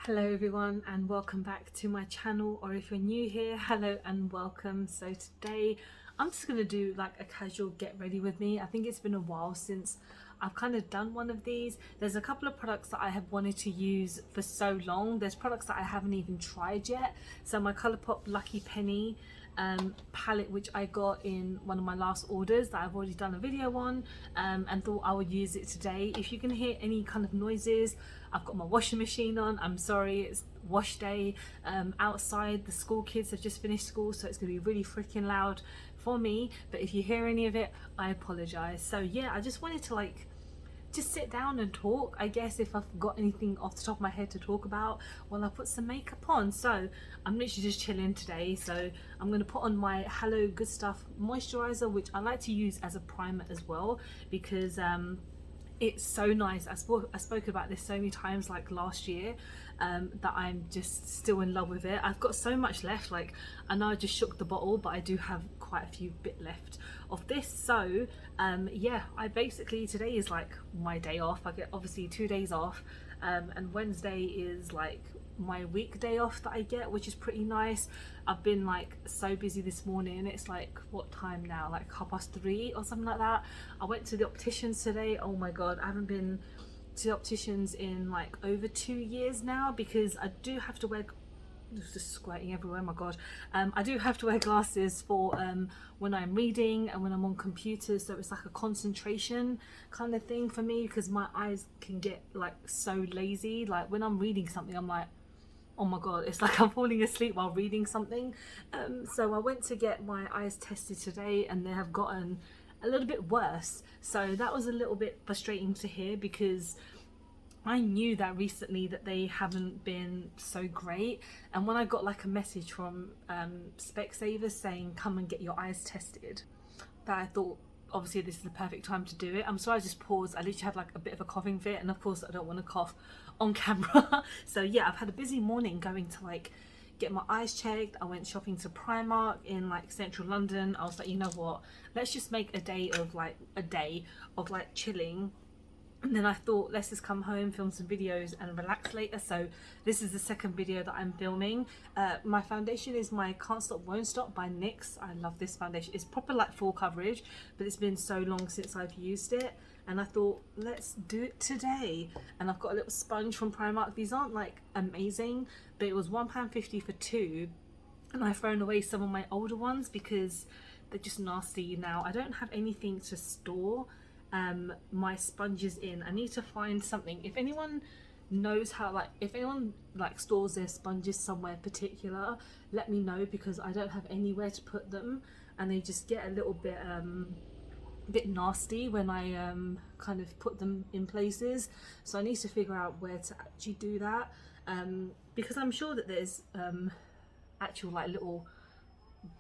Hello everyone and welcome back to my channel, or if you're new here, hello and welcome. So today I'm just going to do like a casual get ready with me. I think it's been a while since I've kind of done one of these. There's a couple of products that I have wanted to use for so long. There's products that I haven't even tried yet. So my Colourpop Lucky Penny palette, which I got in one of my last orders that I've already done a video on, and thought I would use it today. If you can hear any kind of noises, I've got my washing machine on. I'm sorry, it's wash day outside. The school kids have just finished school, so it's gonna be really freaking loud for me, but if you hear any of it, I apologize. So yeah, I just wanted to just sit down and talk, I guess, if I've got anything off the top of my head to talk about while I put some makeup on. So I'm literally just chilling today, so I'm going to put on my Hello Good Stuff moisturizer, which I like to use as a primer as well, because it's so nice. I spoke about this so many times like last year, that I'm just still in love with it. I've got so much left. Like, I know I just shook the bottle, but I do have quite a few bit left of this. So yeah, I basically, today is like my day off. I get obviously 2 days off, and Wednesday is like my weekday off that I get, which is pretty nice. I've been like so busy this morning. It's like, what time now, like 3:30 or something like that. I went to the opticians today. Oh my god, I haven't been to the opticians in like over 2 years now, because I do have to wear, just squirting everywhere, my god. I do have to wear glasses for when I'm reading and when I'm on computers, so it's like a concentration kind of thing for me, because my eyes can get like so lazy. Like when I'm reading something, I'm like, oh my god, it's like I'm falling asleep while reading something. So I went to get my eyes tested today, and they have gotten a little bit worse. So that was a little bit frustrating to hear, because I knew that recently that they haven't been so great. And when I got like a message from Specsavers saying come and get your eyes tested, that I thought, obviously this is the perfect time to do it. I'm sorry I just paused. I literally had like a bit of a coughing fit, and of course I don't want to cough on camera. So yeah, I've had a busy morning going to like get my eyes checked. I went shopping to Primark in like central London. I was like, you know what, let's just make a day of like chilling. And then I thought, let's just come home, film some videos and relax later. So this is the second video that I'm filming. My foundation is my Can't Stop Won't Stop by NYX. I love this foundation. It's proper like full coverage, but it's been so long since I've used it, and I thought, let's do it today. And I've got a little sponge from Primark. These aren't like amazing, but it was £1.50 for two, and I've thrown away some of my older ones because they're just nasty now. I don't have anything to store my sponges in. I need to find something. If anyone knows how, if anyone stores their sponges somewhere particular, let me know, because I don't have anywhere to put them, and they just get a little bit nasty when I kind of put them in places. So I need to figure out where to actually do that, because I'm sure that there's actual little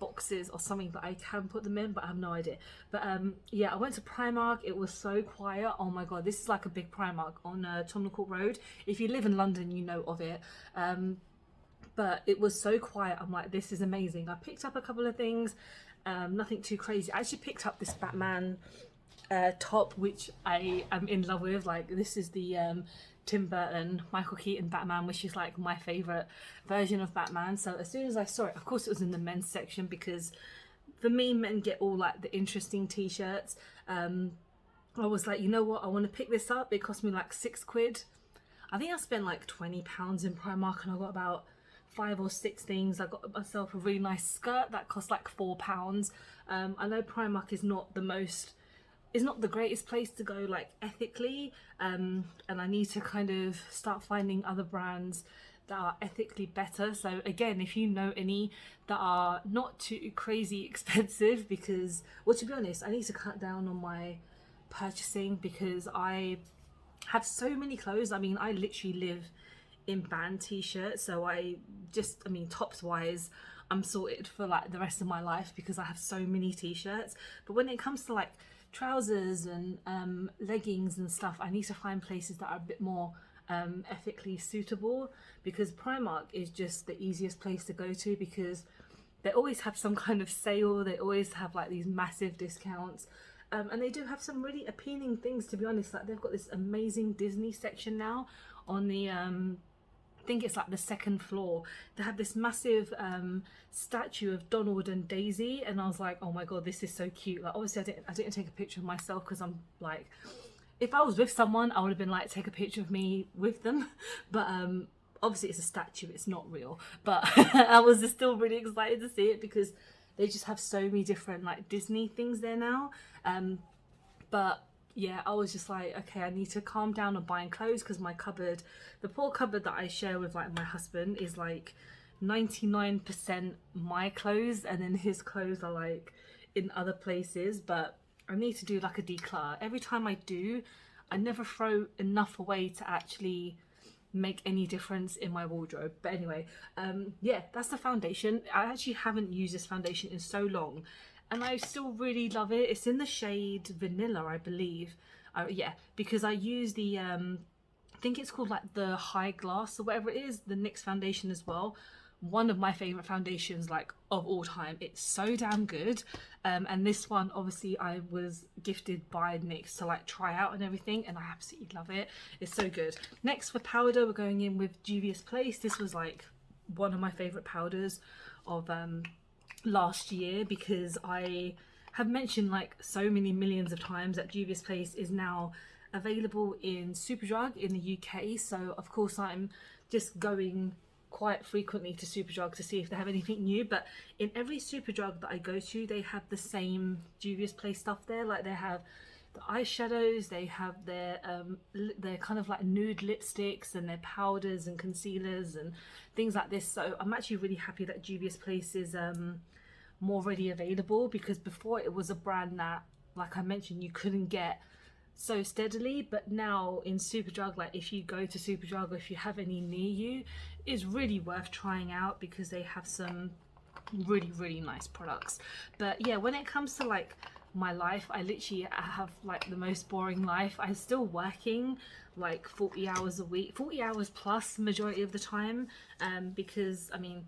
boxes or something that I can put them in, but I have no idea. But yeah, I went to Primark. It was so quiet. Oh my god, this is like a big Primark on Tottenham Court Road. If you live in London, you know of it. But it was so quiet. I'm like, this is amazing. I picked up a couple of things, nothing too crazy. I actually picked up this Batman top, which I am in love with. Like, this is the Tim Burton, Michael Keaton Batman, which is like my favourite version of Batman. So as soon as I saw it, of course it was in the men's section, because for me, men get all like the interesting t-shirts. I was like, you know what, I want to pick this up. It cost me like £6. I think I spent like £20 in Primark, and I got about 5 or 6 things. I got myself a really nice skirt that cost like £4. I know Primark is not the greatest place to go like ethically, and I need to kind of start finding other brands that are ethically better. So again, if you know any that are not too crazy expensive, because, well, to be honest, I need to cut down on my purchasing, because I have so many clothes. I mean, I literally live in band t-shirts, so tops wise, I'm sorted for like the rest of my life, because I have so many t-shirts. But when it comes to like trousers and leggings and stuff, I need to find places that are a bit more ethically suitable, because Primark is just the easiest place to go to, because they always have some kind of sale. They always have like these massive discounts, and they do have some really appealing things, to be honest. Like, they've got this amazing Disney section now on the think it's like the second floor. They have this massive statue of Donald and Daisy, and I was like, oh my god, this is so cute. Like obviously I didn't take a picture of myself because I'm like, if I was with someone I would have been like, take a picture of me with them, but obviously it's a statue, it's not real, but I was just still really excited to see it because they just have so many different like Disney things there now. But yeah, I was just like, okay, I need to calm down on buying clothes because my cupboard, the poor cupboard that I share with like my husband, is like 99% my clothes, and then his clothes are like in other places. But I need to do like a declutter. Every time I do, I never throw enough away to actually make any difference in my wardrobe. But anyway, yeah, that's the foundation. I actually haven't used this foundation in so long, and I still really love it. It's in the shade Vanilla, I believe. Yeah, because I use the I think it's called like the High Glass or whatever it is, the NYX foundation as well. One of my favorite foundations like of all time. It's so damn good. And this one obviously I was gifted by NYX to like try out and everything, and I absolutely love it. It's so good. Next for powder, we're going in with Juvia's Place. This was like one of my favorite powders of last year, because I have mentioned like so many millions of times that Juvia's Place is now available in Superdrug in the UK. So of course I'm just going quite frequently to Superdrug to see if they have anything new, but in every Superdrug that I go to, they have the same Juvia's Place stuff there. Like they have the eyeshadows, they have their kind of like nude lipsticks and their powders and concealers and things like this. So I'm actually really happy that Juvia's Place is more ready available, because before it was a brand that, like I mentioned, you couldn't get so steadily. But now in Superdrug, like if you go to Superdrug or if you have any near you, it's really worth trying out because they have some really nice products. But yeah, when it comes to like my life, I have like the most boring life. I'm still working like 40 hours a week, 40 hours plus majority of the time, because I mean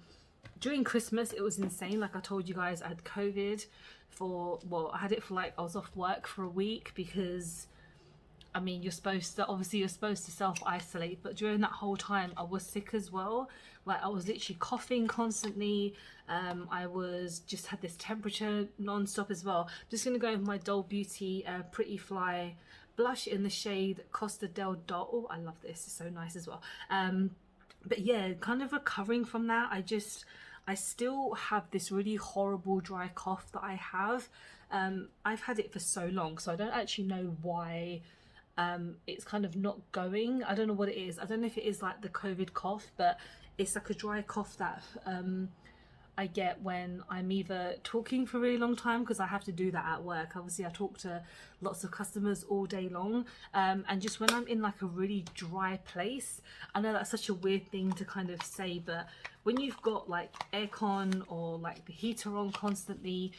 during Christmas it was insane. Like I told you guys, I had COVID for, well, I had it for like, I was off work for a week because I mean, you're supposed to self-isolate, but during that whole time I was sick as well. Like I was literally coughing constantly. I was just had this temperature non-stop as well. I'm just gonna go with my Doll Beauty Pretty Fly blush in the shade Costa del Dot. Oh, I love this, it's so nice as well. But yeah, kind of recovering from that. I still have this really horrible dry cough that I have. I've had it for so long, so I don't actually know why it's kind of not going. I don't know what it is. I don't know if it is like the COVID cough, but it's like a dry cough that I get when I'm either talking for a really long time, because I have to do that at work. Obviously I talk to lots of customers all day long, and just when I'm in like a really dry place. I know that's such a weird thing to kind of say, but when you've got like aircon or like the heater on constantly,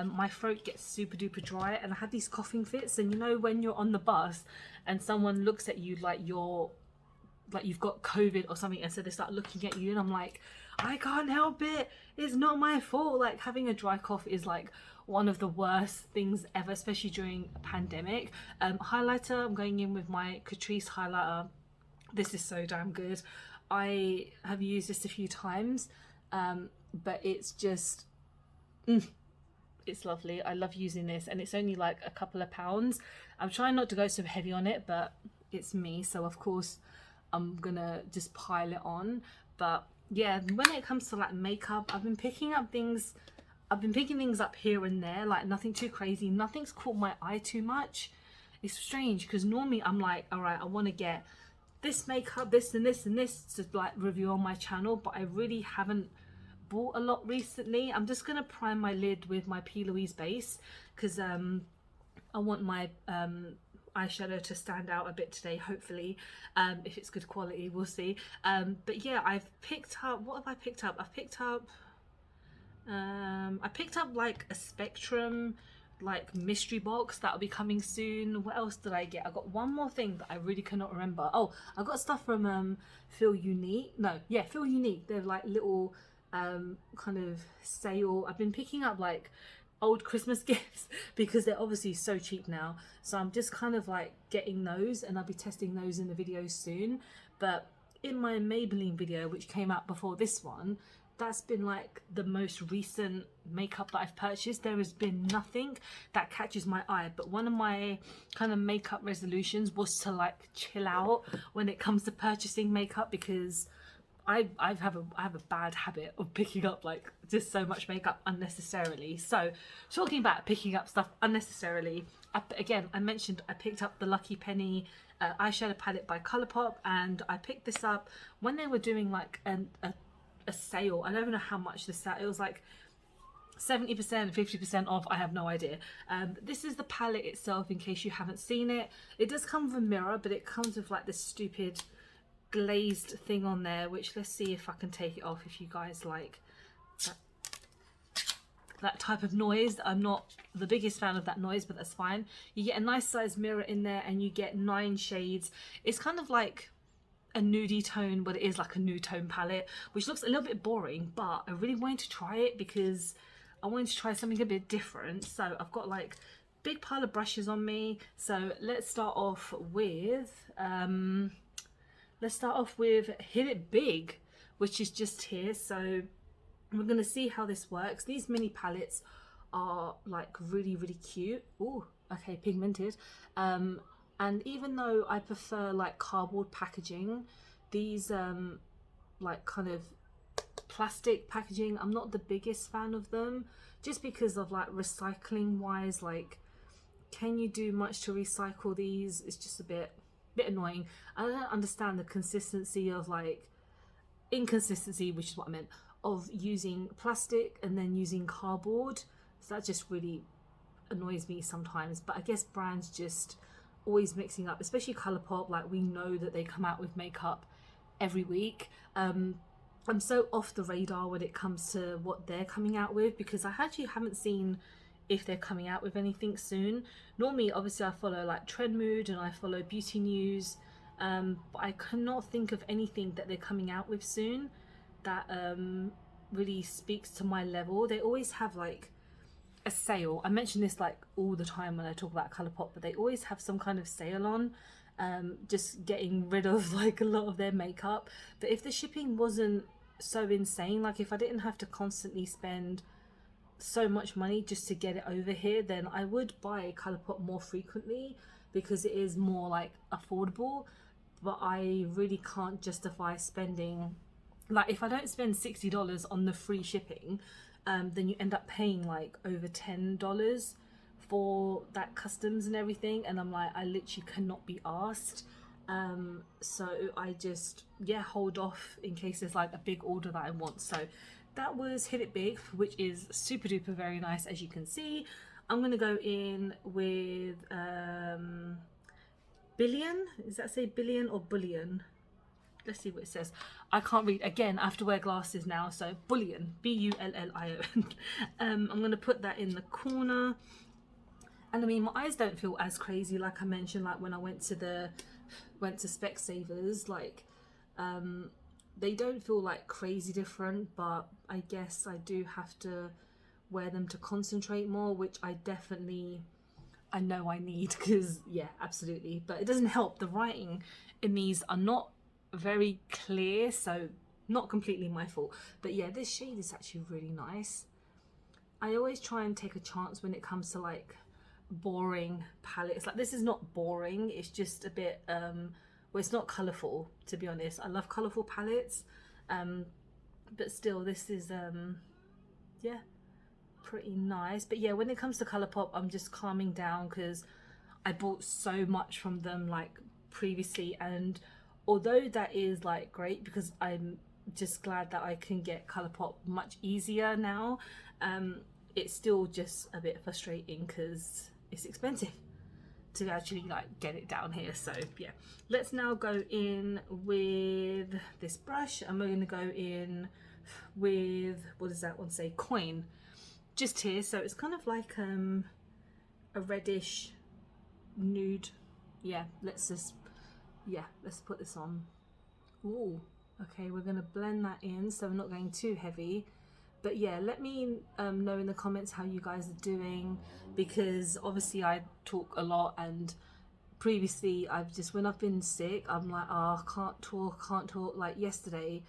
my throat gets super duper dry, and I had these coughing fits. And you know when you're on the bus and someone looks at you like you've got COVID or something, and so they start looking at you, and I'm like, I can't help it, it's not my fault. Like having a dry cough is like one of the worst things ever, especially during a pandemic. Highlighter, I'm going in with my Catrice highlighter. This is so damn good. I have used this a few times, but it's just it's lovely. I love using this, and it's only like a couple of pounds. I'm trying not to go so heavy on it, but it's me, so of course I'm gonna just pile it on. But yeah, when it comes to like makeup, I've been picking things up here and there, like nothing too crazy. Nothing's caught my eye too much. It's strange because normally I'm like, all right, I want to get this makeup, this and this and this to like review on my channel, but I really haven't bought a lot recently. I'm just gonna prime my lid with my P. Louise base because I want my eyeshadow to stand out a bit today, hopefully. If it's good quality, we'll see. But yeah, I've picked up, what have I picked up? I picked up like a Spectrum like mystery box that'll be coming soon. What else did I get? I got one more thing that I really cannot remember. Oh, I got stuff from Feel Unique. Feel Unique. They're like little kind of sale. I've been picking up like old Christmas gifts because they're obviously so cheap now, so I'm just kind of like getting those, and I'll be testing those in the videos soon. But in my Maybelline video, which came out before this one, that's been like the most recent makeup that I've purchased. There has been nothing that catches my eye, but one of my kind of makeup resolutions was to like chill out when it comes to purchasing makeup, because I have a bad habit of picking up like just so much makeup unnecessarily. So talking about picking up stuff unnecessarily, I mentioned I picked up the Lucky Penny eyeshadow palette by Colourpop, and I picked this up when they were doing like a sale. I don't know how much the sale, it was like 70%, 50% off, I have no idea. This is the palette itself, in case you haven't seen it. It does come with a mirror, but it comes with like this stupid glazed thing on there, which, let's see if I can take it off if you guys like that type of noise. I'm not the biggest fan of that noise, but that's fine. You get a nice sized mirror in there, and you get 9 shades. It's kind of like a nudie tone, but it is like a nude tone palette, which looks a little bit boring, but I really wanted to try it because I wanted to try something a bit different. So I've got like big pile of brushes on me. So let's start off with Hit It Big, which is just here. So we're gonna see how this works. These mini palettes are like really cute. Oh, okay, pigmented. And even though I prefer like cardboard packaging, these like kind of plastic packaging, I'm not the biggest fan of them, just because of like recycling wise, like can you do much to recycle these? It's just a bit annoying. I don't understand the consistency of like inconsistency, which is what I meant, of using plastic and then using cardboard. So that just really annoys me sometimes. But I guess brands just always mixing up, especially Colourpop. Like, we know that they come out with makeup every week. I'm so off the radar when it comes to what they're coming out with, because I actually haven't seen if they're coming out with anything soon. Normally, obviously, I follow like Trend Mood and I follow Beauty News, but I cannot think of anything that they're coming out with soon that really speaks to my level. They always have like a sale. I mention this like all the time when I talk about Colourpop, but they always have some kind of sale on, just getting rid of like a lot of their makeup. But if the shipping wasn't so insane, like if I didn't have to constantly spend so much money just to get it over here, then I would buy Colourpop more frequently, because it is more like affordable. But I really can't justify spending, like if I don't spend $60 on the free shipping, then you end up paying like over $10 for that customs and everything, and I'm like, I literally cannot be asked. So I just hold off in case there's like a big order that I want. So that was Hit It Big, which is super duper very nice, as you can see. I'm gonna go in with Billion. Does that say Billion or Bullion? Let's see what it says. I can't read. Again, I have to wear glasses now. So Bullion, Bullion. I'm going to put that in the corner. And I mean, my eyes don't feel as crazy, like I mentioned, like when I went to Specsavers, like they don't feel like crazy different, but I guess I do have to wear them to concentrate more, which I know I need, because yeah, absolutely. But it doesn't help. The writing in these are not very clear, so not completely my fault. But yeah, this shade is actually really nice. I always try and take a chance when it comes to like boring palettes. Like, this is not boring, it's just a bit well, it's not colourful, to be honest. I love colourful palettes, but still, this is yeah, pretty nice. But yeah, when it comes to Colourpop, I'm just calming down, because I bought so much from them like previously, and although that is like great, because I'm just glad that I can get Colourpop much easier now, it's still just a bit frustrating because it's expensive to actually like get it down here. So yeah, let's now go in with this brush, and we're going to go in with, what does that one say, Coin, just here. So it's kind of like a reddish nude. Yeah, let's put this on. Ooh, okay, we're gonna blend that in so we're not going too heavy. But yeah, let me know in the comments how you guys are doing, because obviously I talk a lot and previously I've just, when I've been sick, I'm like, oh, I can't talk. Like yesterday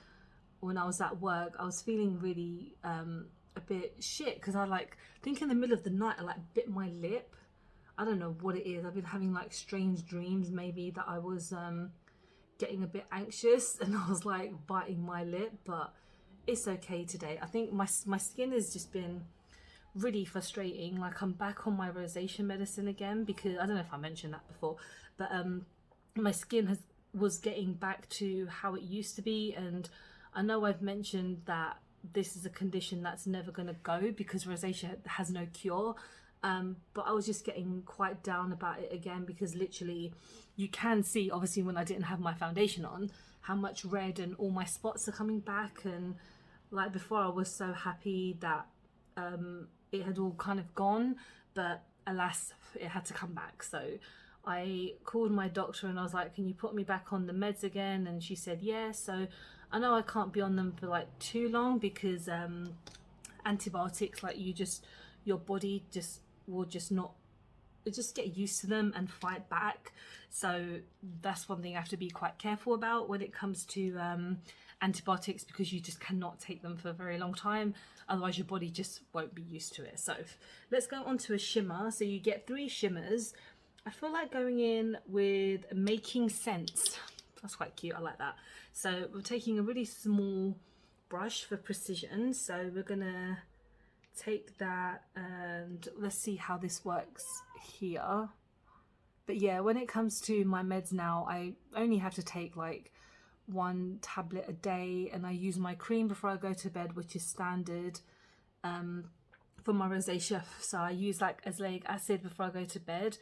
when I was at work, I was feeling really a bit shit because I like think in the middle of the night I like bit my lip. I don't know what it is. I've been having like strange dreams, maybe that I was getting a bit anxious and I was like biting my lip, but it's okay today. I think my skin has just been really frustrating. Like I'm back on my rosacea medicine again because I don't know if I mentioned that before, but my skin was getting back to how it used to be, and I know I've mentioned that this is a condition that's never going to go because rosacea has no cure. But I was just getting quite down about it again because literally you can see, obviously when I didn't have my foundation on, how much red and all my spots are coming back. And like before I was so happy that it had all kind of gone, but alas, it had to come back. So I called my doctor and I was like, can you put me back on the meds again? And she said yes. So I know I can't be on them for like too long because antibiotics, like your body will just get used to them and fight back. So that's one thing I have to be quite careful about when it comes to antibiotics, because you just cannot take them for a very long time, otherwise your body just won't be used to it. So let's go on to a shimmer. So you get 3 shimmers. I feel like going in with Making Sense. That's quite cute, I like that. So we're taking a really small brush for precision, so we're gonna take that and let's see how this works here. But yeah, when it comes to my meds now, I only have to take like 1 tablet a day, and I use my cream before I go to bed, which is standard for my rosacea. So I use like azelaic acid before I go to bed,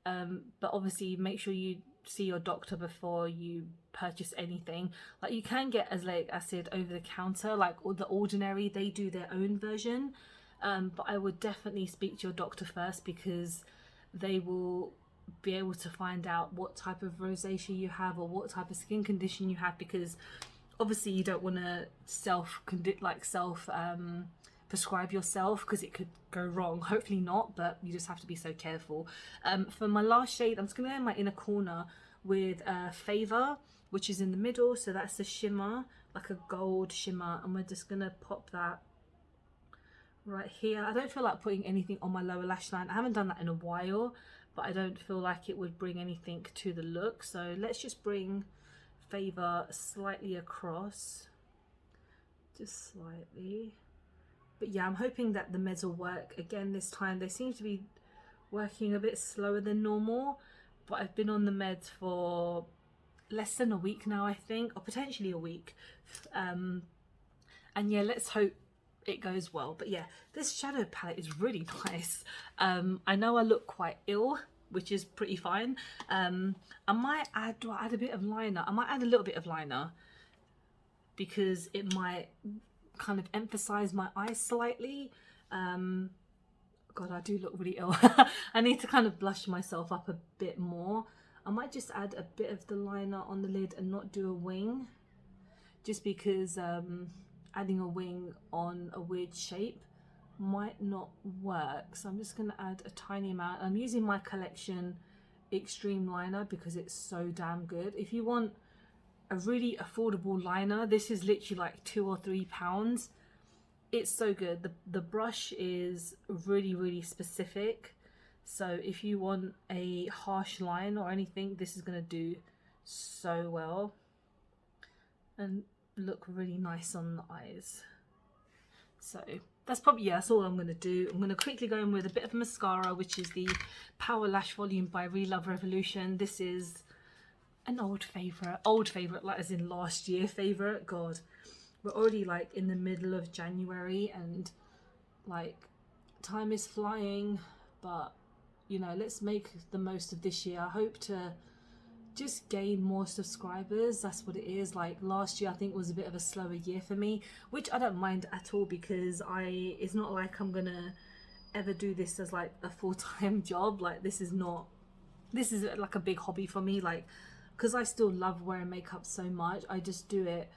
but obviously make sure you see your doctor before you purchase anything. Like you can get azelaic acid over the counter, like The Ordinary, they do their own version. But I would definitely speak to your doctor first because they will be able to find out what type of rosacea you have or what type of skin condition you have, because obviously you don't want to prescribe yourself because it could go wrong. Hopefully not, but you just have to be so careful. For my last shade, I'm just going to go in my inner corner with Favor, which is in the middle. So that's a shimmer, like a gold shimmer, and we're just going to pop that right here. I don't feel like putting anything on my lower lash line. I haven't done that in a while, but I don't feel like it would bring anything to the look. So let's just bring Favor slightly across, just slightly. But yeah, I'm hoping that the meds will work again this time. They seem to be working a bit slower than normal, but I've been on the meds for less than a week now, I think, or potentially a week. And yeah, let's hope it goes well. But yeah, this shadow palette is really nice. I know I look quite ill, which is pretty fine. I might add, do I add a bit of liner? I might add a little bit of liner because it might kind of emphasize my eyes slightly. God, I do look really ill. I need to kind of blush myself up a bit more. I might just add a bit of the liner on the lid and not do a wing, just because adding a wing on a weird shape might not work. So I'm just going to add a tiny amount. I'm using my Collection Extreme liner because it's so damn good. If you want a really affordable liner, this is literally like £2 or £3. It's so good. The brush is really specific, so if you want a harsh line or anything, this is going to do so well and look really nice on the eyes. So that's probably, yeah, that's all I'm going to do. I'm going to quickly go in with a bit of mascara, which is the Power Lash Volume by Relove Revolution. This is an old favorite, like as in last year favorite. God, we're already like in the middle of January and like time is flying, but you know, let's make the most of this year. I hope to just gain more subscribers. That's what it is. Like last year I think was a bit of a slower year for me, which I don't mind at all, because it's not like I'm gonna ever do this as like a full-time job. Like this is like a big hobby for me, like because I still love wearing makeup so much. I just do it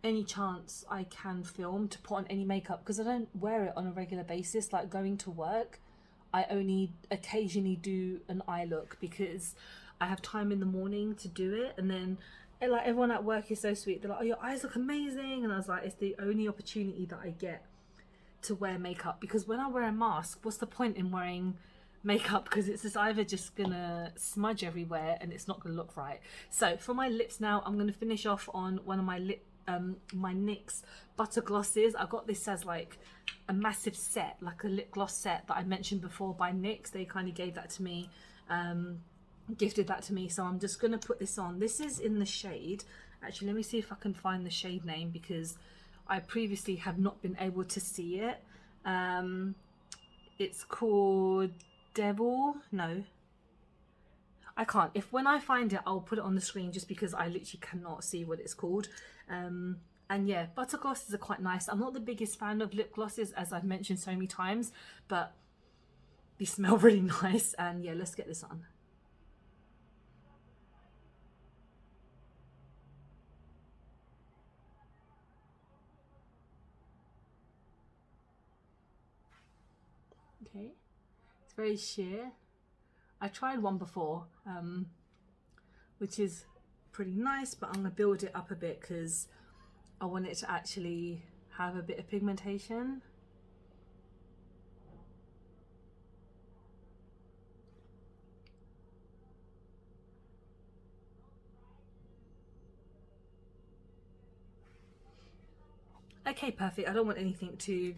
any chance I can film to put on any makeup, because I don't wear it on a regular basis. Like going to work, I only occasionally do an eye look because I have time in the morning to do it. And then like everyone at work is so sweet, they're like, oh, your eyes look amazing. And I was like, it's the only opportunity that I get to wear makeup, because when I wear a mask, what's the point in wearing makeup, because it's just either just gonna smudge everywhere and it's not gonna look right. So for my lips now, I'm gonna finish off on one of my my NYX Butter Glosses. I got this as like a massive set, like a lip gloss set that I mentioned before by NYX. They kind of gave that to me, gifted that to me, so I'm just gonna put this on. This is in the shade, actually let me see if I can find the shade name, because I previously have not been able to see it. It's called Devil, no, I can't. If when I find it, I'll put it on the screen, just because I literally cannot see what it's called. And yeah, butter glosses are quite nice. I'm not the biggest fan of lip glosses, as I've mentioned so many times, but they smell really nice. And yeah, let's get this on. Okay, it's very sheer. I tried one before, which is pretty nice, but I'm gonna build it up a bit because I want it to actually have a bit of pigmentation. Okay, perfect. I don't want anything too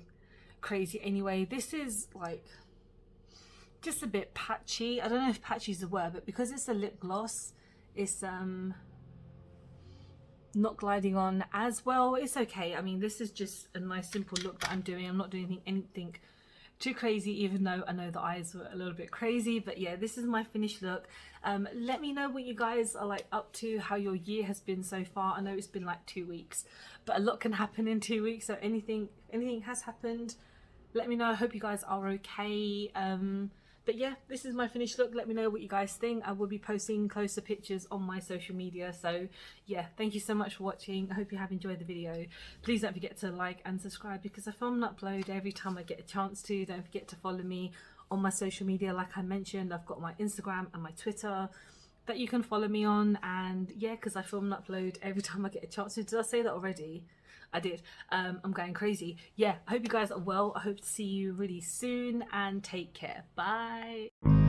crazy anyway. This is like just a bit patchy. I don't know if patchy is the word, but because it's a lip gloss, it's not gliding on as well. It's okay. I mean, this is just a nice simple look that I'm doing. I'm not doing anything too crazy, even though I know the eyes were a little bit crazy. But yeah, this is my finished look. Let me know what you guys are like up to, how your year has been so far. I know it's been like 2 weeks, but a lot can happen in 2 weeks, so anything has happened, let me know. I hope you guys are okay. But yeah, this is my finished look. Let me know what you guys think. I will be posting closer pictures on my social media. So yeah, thank you so much for watching. I hope you have enjoyed the video. Please don't forget to like and subscribe, because I film and upload every time I get a chance to. Don't forget to follow me on my social media. Like I mentioned, I've got my Instagram and my Twitter that you can follow me on. And yeah, because I film and upload every time I get a chance to. Did I say that already? I did. I'm going crazy. Yeah, I hope you guys are well. I hope to see you really soon, and take care. Bye.